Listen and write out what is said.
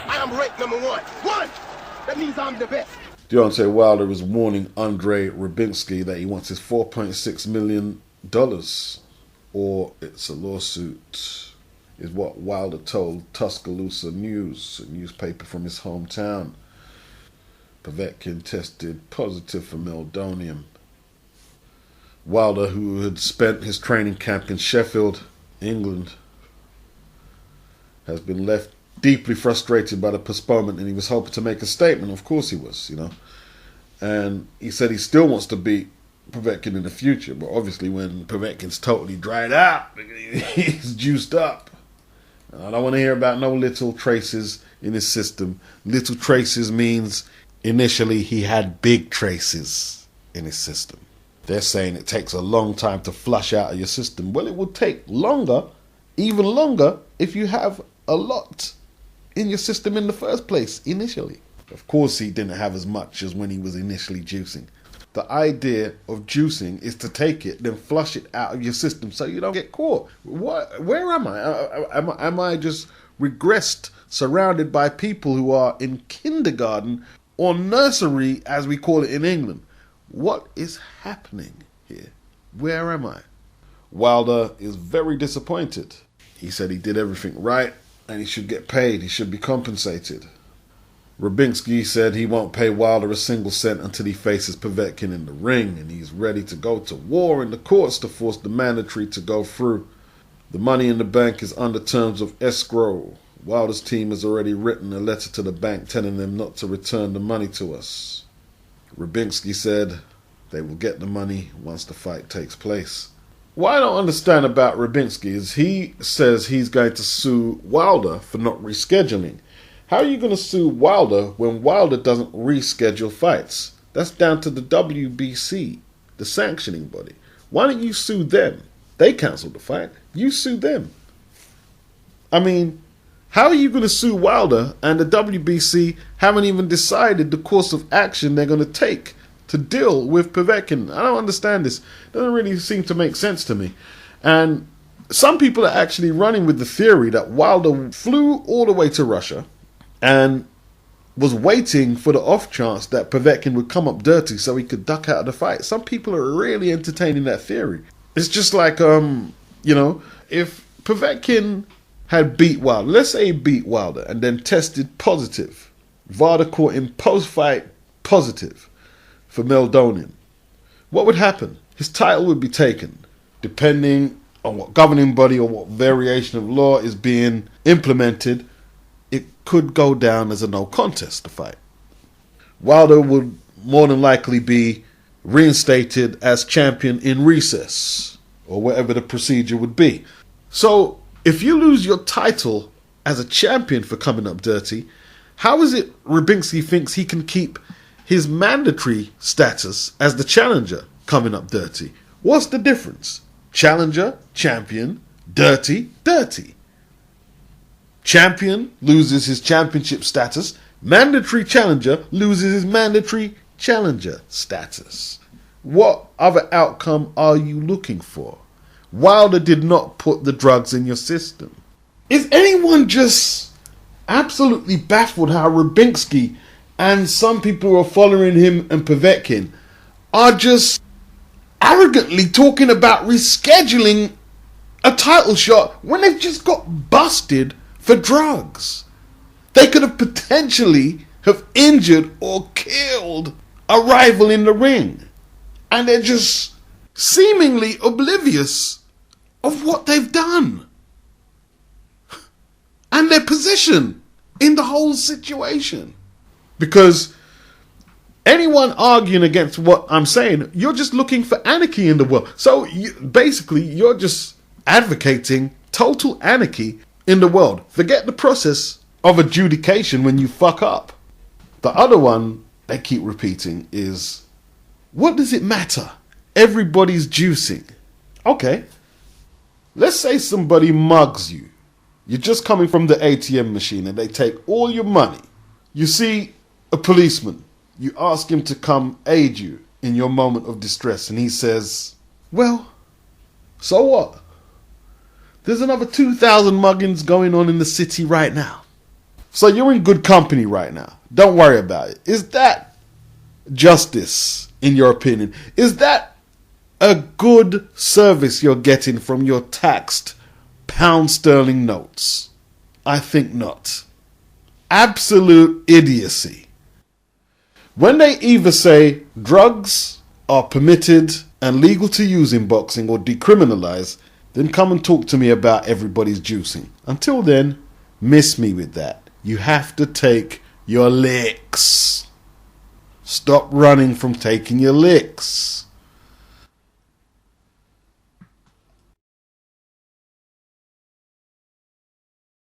I am ranked number one. One! That means I'm the best. Deontay Wilder is warning Andrei Rybinski that he wants his $4.6 million, or it's a lawsuit, is what Wilder told Tuscaloosa News, a newspaper from his hometown. Povetkin tested positive for meldonium. Wilder, who had spent his training camp in Sheffield, England, has been left deeply frustrated by the postponement, and he was hoping to make a statement. Of course he was, And he said he still wants to beat Povetkin in the future, but obviously when Povetkin's totally dried out, he's juiced up. I don't want to hear about no little traces in his system. Little traces means initially he had big traces in his system. They're saying it takes a long time to flush out of your system. Well, it will take longer, even longer, if you have a lot in your system in the first place, initially. Of course he didn't have as much as when he was initially juicing. The idea of juicing is to take it, then flush it out of your system so you don't get caught. Where am I? Am I just regressed, surrounded by people who are in kindergarten or nursery, as we call it in England? What is happening here? Where am I? Wilder is very disappointed. He said he did everything right and he should get paid. He should be compensated. Rybinski said he won't pay Wilder a single cent until he faces Povetkin in the ring, and he's ready to go to war in the courts to force the mandatory to go through. The money in the bank is under terms of escrow. Wilder's team has already written a letter to the bank telling them not to return the money to us. Rybinski said they will get the money once the fight takes place. What I don't understand about Rybinski is he says he's going to sue Wilder for not rescheduling. How are you going to sue Wilder when Wilder doesn't reschedule fights? That's down to the WBC, the sanctioning body. Why don't you sue them? They cancelled the fight. You sue them. I mean, how are you going to sue Wilder and the WBC haven't even decided the course of action they're going to take to deal with Povetkin? I don't understand this. It doesn't really seem to make sense to me. And some people are actually running with the theory that Wilder flew all the way to Russia and was waiting for the off chance that Povetkin would come up dirty so he could duck out of the fight. Some people are really entertaining that theory. It's just like, if Povetkin had beat Wilder, let's say he beat Wilder and then tested positive, VADA caught him post-fight positive for meldonium, what would happen? His title would be taken, depending on what governing body or what variation of law is being implemented. It could go down as a no contest, the fight. Wilder would more than likely be reinstated as champion in recess, or whatever the procedure would be. So, if you lose your title as a champion for coming up dirty, how is it Rybinski thinks he can keep his mandatory status as the challenger coming up dirty? What's the difference? Challenger, champion, dirty, dirty. Champion loses his championship status. Mandatory challenger loses his mandatory challenger status. What other outcome are you looking for? Wilder did not put the drugs in your system. Is anyone just absolutely baffled how Rybinski and some people who are following him and Povetkin are just arrogantly talking about rescheduling a title shot when they've just got busted for drugs? They could have potentially have injured or killed a rival in the ring, and they're just seemingly oblivious of what they've done and their position in the whole situation. Because anyone arguing against what I'm saying, you're just looking for anarchy in the world. So basically you're just advocating total anarchy in the world. Forget the process of adjudication when you fuck up. The other one they keep repeating is, what does it matter? Everybody's juicing. Okay, let's say somebody mugs you. You're just coming from the ATM machine and they take all your money. You see a policeman. You ask him to come aid you in your moment of distress, and he says, well, so what? There's another 2,000 muggings going on in the city right now. So you're in good company right now. Don't worry about it. Is that justice, in your opinion? Is that a good service you're getting from your taxed pound sterling notes? I think not. Absolute idiocy. When they either say drugs are permitted and legal to use in boxing or decriminalised, then come and talk to me about everybody's juicing. Until then, miss me with that. You have to take your licks. Stop running from taking your licks.